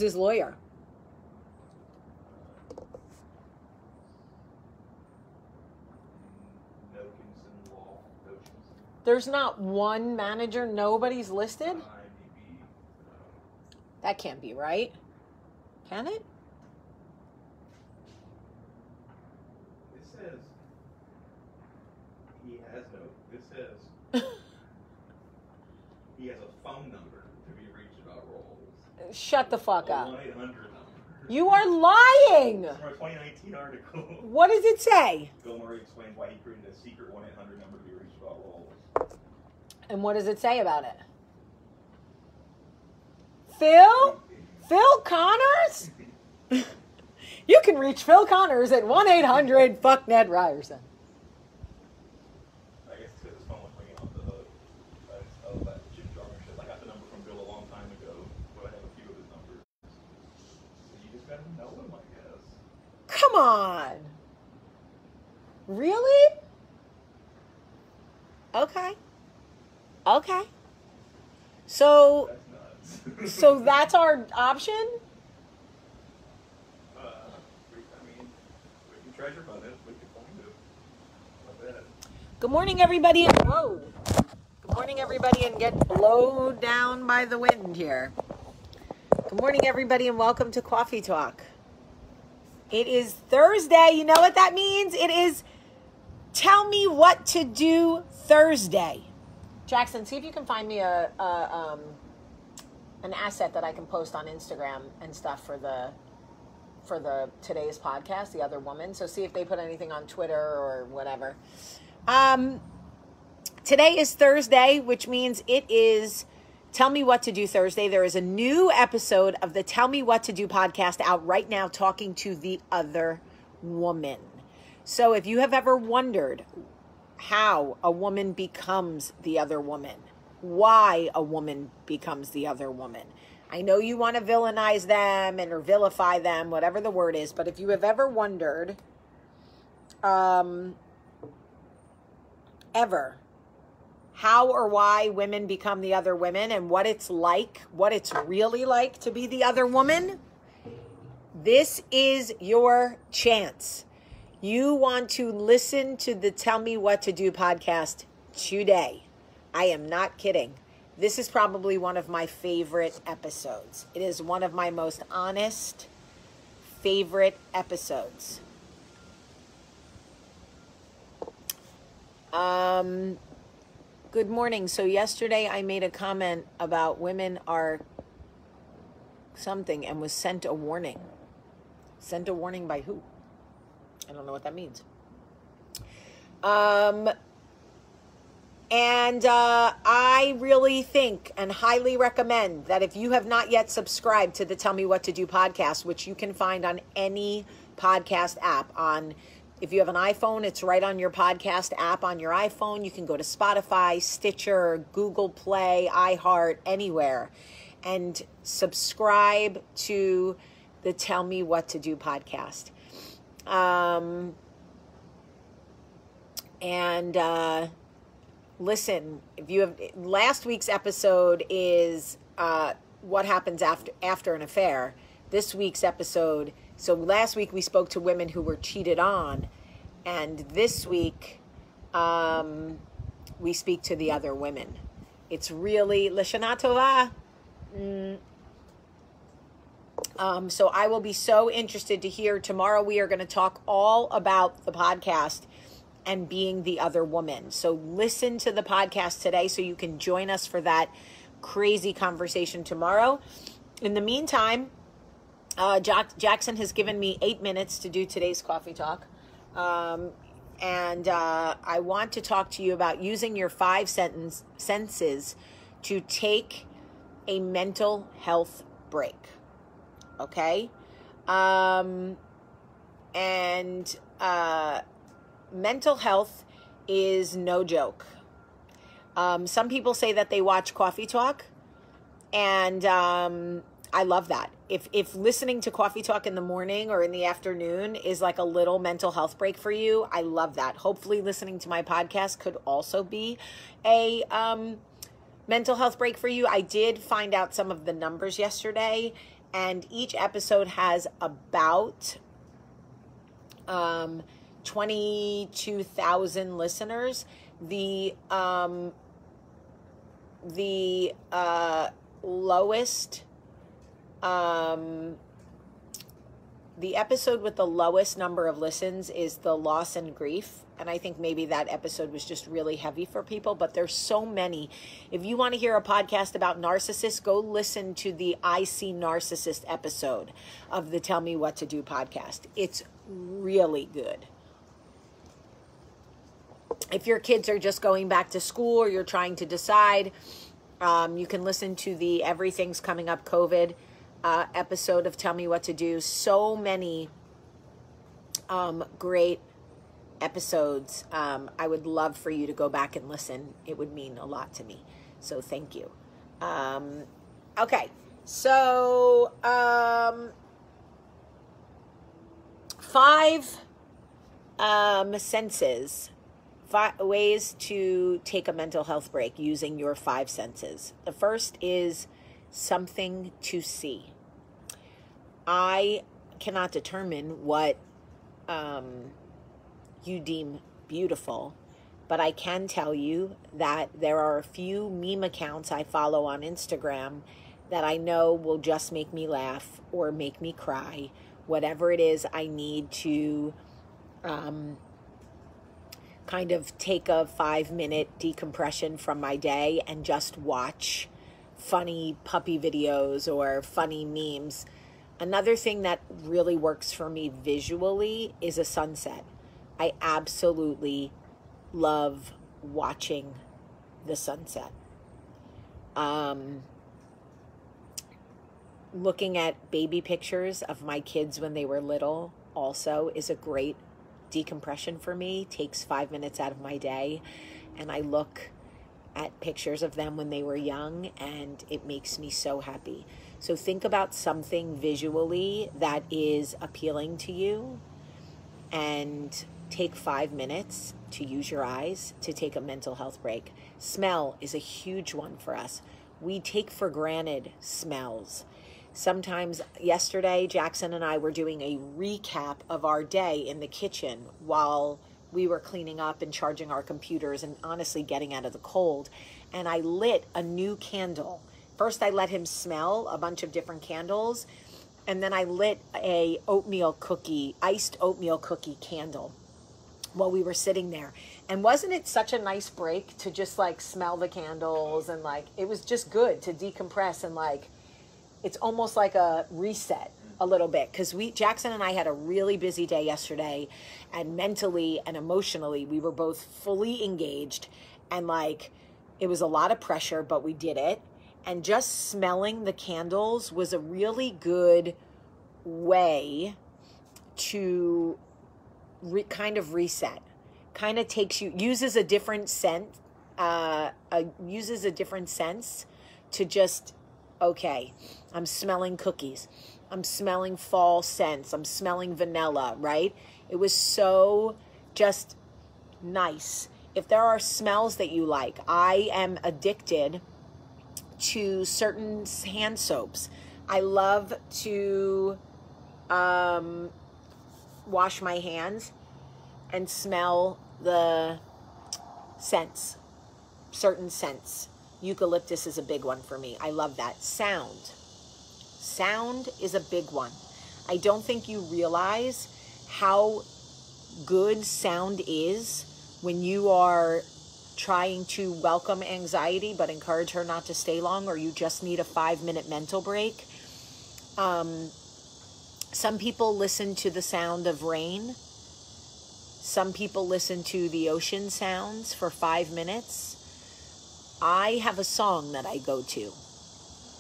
his lawyer? There's not one manager. Nobody's listed? That can't be right. Can it? It says he has no. It says he has a phone number to be reached about roles. Shut the fuck up. 1-800 number. You are lying. It's from a 2019 article. What does it say? Bill Murray explains why he created a secret 1-800 number to be reached about roles. And what does it say about it? Phil? Phil Connors? You can reach Phil Connors at 1-800-FUCK Ned Ryerson. I guess because his phone was ringing off the hook. Oh, that Jim Jarmusch shit. I got the number from Bill a long time ago, but I have a few of his numbers. So you just gotta know him, I guess. Come on. Really? Okay. Okay. So, That's nuts. so that's our option? We can treasure hunt it. We can find it. I bet. Good morning, everybody. Whoa. Good morning, everybody, and get blown down by the wind here. Good morning, everybody, and welcome to Coffee Talk. It is Thursday. You know what that means? It is Tell Me What to Do Thursday. Jackson, see if you can find me an asset that I can post on Instagram and stuff for the today's podcast, The Other Woman. So see if they put anything on Twitter or whatever. Today is Thursday, which means it is Tell Me What to Do Thursday. There is a new episode of the Tell Me What to Do podcast out right now talking to the other woman. So if you have ever wondered how a woman becomes the other woman, why a woman becomes the other woman. I know you want to villainize them or vilify them, whatever the word is, but if you have ever wondered, ever, how or why women become the other women and what it's like, what it's really like to be the other woman, this is your chance. You want to listen to the Tell Me What to Do podcast today. I am not kidding. This is probably one of my favorite episodes. It is one of my most honest, favorite episodes. Good morning. So yesterday I made a comment about women are something and was sent a warning. Sent a warning by who? I don't know what that means. I really think and highly recommend that if you have not yet subscribed to the Tell Me What to Do podcast, which you can find on any podcast app, if you have an iPhone, it's right on your podcast app on your iPhone. You can go to Spotify, Stitcher, Google Play, iHeart, anywhere, and subscribe to the Tell Me What to Do podcast. Listen, if you have, last week's episode is what happens after an affair. This week's episode, so last week we spoke to women who were cheated on, and this week we speak to the other women. It's really Lashana Tova. So I will be so interested to hear. Tomorrow we are going to talk all about the podcast and being the other woman. So listen to the podcast today so you can join us for that crazy conversation tomorrow. In the meantime, Jackson has given me 8 minutes to do today's coffee talk. And I want to talk to you about using your 5 senses to take a mental health break. Okay? Mental health is no joke. Some people say that they watch Coffee Talk, and I love that. If listening to Coffee Talk in the morning or in the afternoon is like a little mental health break for you, I love that. Hopefully listening to my podcast could also be a mental health break for you. I did find out some of the numbers yesterday, And each episode has about 22,000 listeners. The lowest, the episode with the lowest number of listens is the loss and grief. And I think maybe that episode was just really heavy for people, but there's so many. If you want to hear a podcast about narcissists, go listen to the I See Narcissist episode of the Tell Me What to Do podcast. It's really good. If your kids are just going back to school or you're trying to decide, you can listen to the Everything's Coming Up COVID episode of Tell Me What to Do. So many great episodes. I would love for you to go back and listen. It would mean a lot to me. So thank you. Okay. So, 5 senses. 5 ways to take a mental health break using your 5 senses. The first is something to see. I cannot determine what you deem beautiful, but I can tell you that there are a few meme accounts I follow on Instagram that I know will just make me laugh or make me cry, whatever it is I need to kind of take a 5-minute decompression from my day and just watch funny puppy videos or funny memes. Another thing that really works for me visually is a sunset. I absolutely love watching the sunset. Looking at baby pictures of my kids when they were little also is a great decompression for me. Takes 5 minutes out of my day, and I look at pictures of them when they were young, and it makes me so happy. So think about something visually that is appealing to you, and take 5 minutes to use your eyes to take a mental health break. Smell is a huge one for us. We take for granted smells. Sometimes, yesterday, Jackson and I were doing a recap of our day in the kitchen while we were cleaning up and charging our computers and honestly getting out of the cold. And I lit a new candle. First, I let him smell a bunch of different candles. And then I lit a iced oatmeal cookie candle while we were sitting there. And wasn't it such a nice break to just like smell the candles, and like, it was just good to decompress, and like, it's almost like a reset a little bit, because Jackson and I had a really busy day yesterday, and mentally and emotionally we were both fully engaged, and like, it was a lot of pressure, but we did it. And just smelling the candles was a really good way to kind of reset. Kind of takes you, uses a different scent, uses a different sense to just, okay, I'm smelling cookies. I'm smelling fall scents. I'm smelling vanilla, right? It was so just nice. If there are smells that you like, I am addicted to certain hand soaps. I love to wash my hands and smell the scents, certain scents. Eucalyptus is a big one for me. I love that. Sound is a big one. I don't think you realize how good sound is when you are trying to welcome anxiety but encourage her not to stay long, or you just need a 5-minute mental break. Some people listen to the sound of rain. Some people listen to the ocean sounds for 5 minutes. I have a song that I go to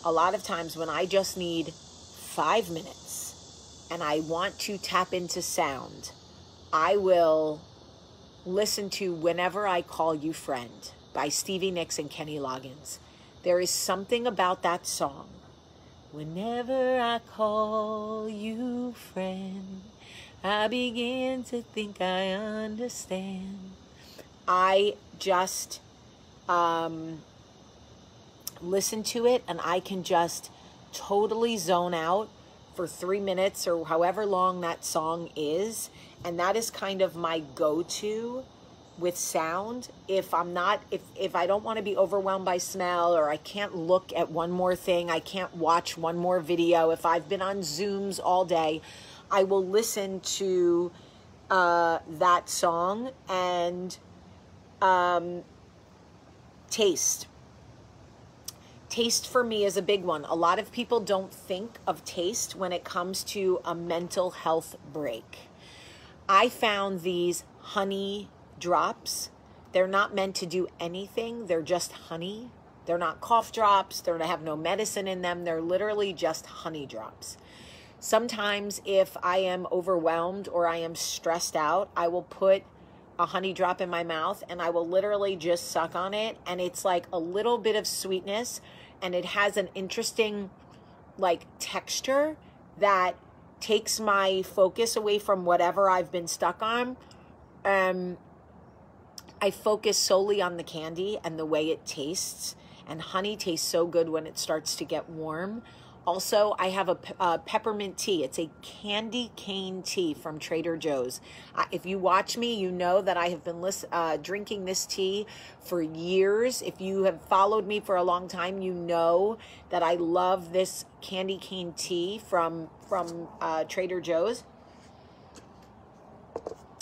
a lot of times when I just need 5 minutes and I want to tap into sound. I will listen to Whenever I Call You Friend by Stevie Nicks and Kenny Loggins. There is something about that song. Whenever I call you friend, I begin to think I understand. I just listen to it, and I can just totally zone out for 3 minutes or however long that song is. And that is kind of my go-to with sound. If I don't want to be overwhelmed by smell, or I can't look at one more thing, I can't watch one more video, if I've been on Zooms all day, I will listen to that song and taste. Taste for me is a big one. A lot of people don't think of taste when it comes to a mental health break. I found these honey drops. They're not meant to do anything. They're just honey. They're not cough drops. They have no medicine in them. They're literally just honey drops. Sometimes if I am overwhelmed or I am stressed out, I will put a honey drop in my mouth and I will literally just suck on it. And it's like a little bit of sweetness, and it has an interesting like texture that takes my focus away from whatever I've been stuck on. I focus solely on the candy and the way it tastes. And honey tastes so good when it starts to get warm. Also, I have a peppermint tea. It's a candy cane tea from Trader Joe's. If you watch me, you know that I have been drinking this tea for years. If you have followed me for a long time, you know that I love this candy cane tea from Trader Joe's.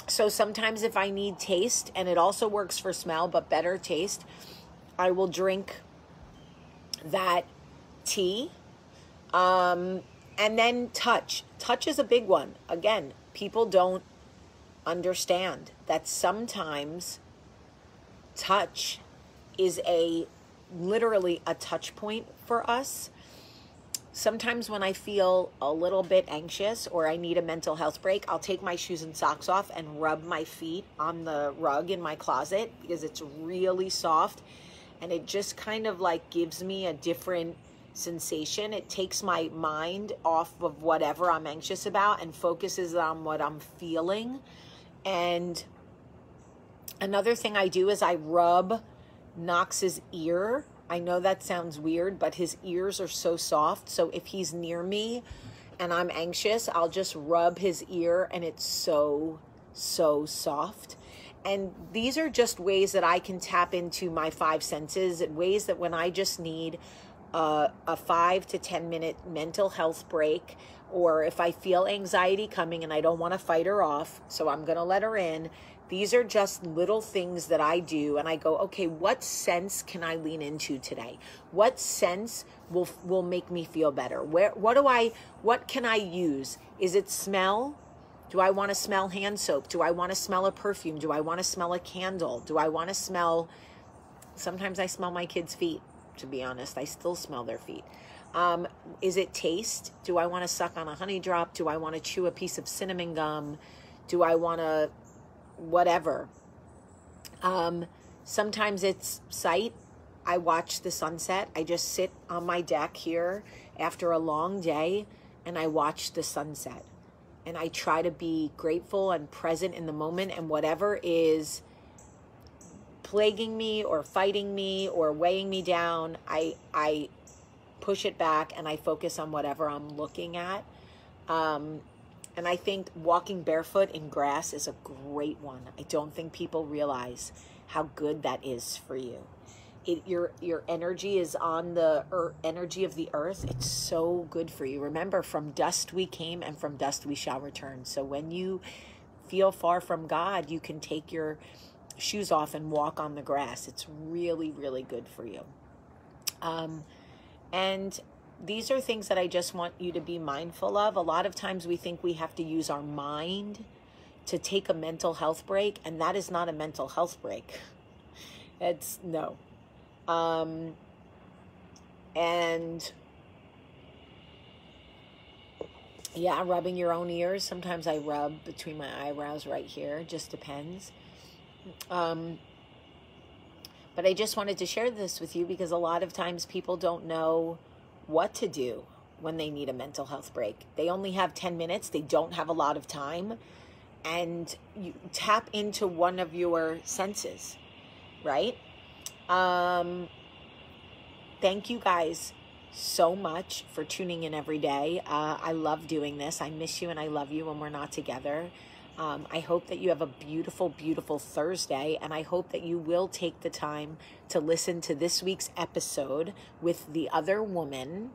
So sometimes if I need taste, and it also works for smell, but better taste, I will drink that tea. And then touch. Touch is a big one. Again, people don't understand that sometimes touch is literally a touch point for us. Sometimes when I feel a little bit anxious or I need a mental health break, I'll take my shoes and socks off and rub my feet on the rug in my closet because it's really soft, and it just kind of like gives me a different sensation. It takes my mind off of whatever I'm anxious about and focuses on what I'm feeling. And another thing I do is I rub Knox's ear. I know that sounds weird, but his ears are so soft. So if he's near me and I'm anxious, I'll just rub his ear, and it's so soft. And these are just ways that I can tap into my 5 senses, ways that when I just need a 5 to 10 minute mental health break, or if I feel anxiety coming and I don't want to fight her off, so I'm going to let her in. These are just little things that I do, and I go, okay, what sense can I lean into today? What sense will make me feel better? What can I use? Is it smell? Do I want to smell hand soap? Do I want to smell a perfume? Do I want to smell a candle? Do I want to smell, sometimes I smell my kids' feet. To be honest, I still smell their feet. Is it taste? Do I want to suck on a honey drop? Do I want to chew a piece of cinnamon gum? Do I want to whatever? Sometimes it's sight. I watch the sunset. I just sit on my deck here after a long day and I watch the sunset. And I try to be grateful and present in the moment, and whatever is plaguing me or fighting me or weighing me down, I push it back and I focus on whatever I'm looking at. And I think walking barefoot in grass is a great one. I don't think people realize how good that is for you. Your energy is on the energy of the earth. It's so good for you. Remember, from dust we came and from dust we shall return. So when you feel far from God, you can take your shoes off and walk on the grass. It's really, really good for you. And these are things that I just want you to be mindful of. A lot of times we think we have to use our mind to take a mental health break, and that is not a mental health break. It's no. And yeah, rubbing your own ears. Sometimes I rub between my eyebrows right here. It just depends. But I just wanted to share this with you because a lot of times people don't know what to do when they need a mental health break. They only have 10 minutes. They don't have a lot of time. And you tap into one of your senses, right? Thank you guys so much for tuning in every day. I love doing this. I miss you and I love you when we're not together. I hope that you have a beautiful, beautiful Thursday, and I hope that you will take the time to listen to this week's episode with the other woman,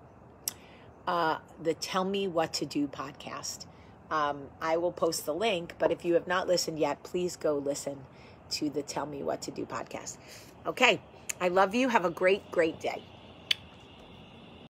the Tell Me What to Do podcast. I will post the link, but if you have not listened yet, please go listen to the Tell Me What to Do podcast. Okay, I love you. Have a great, great day.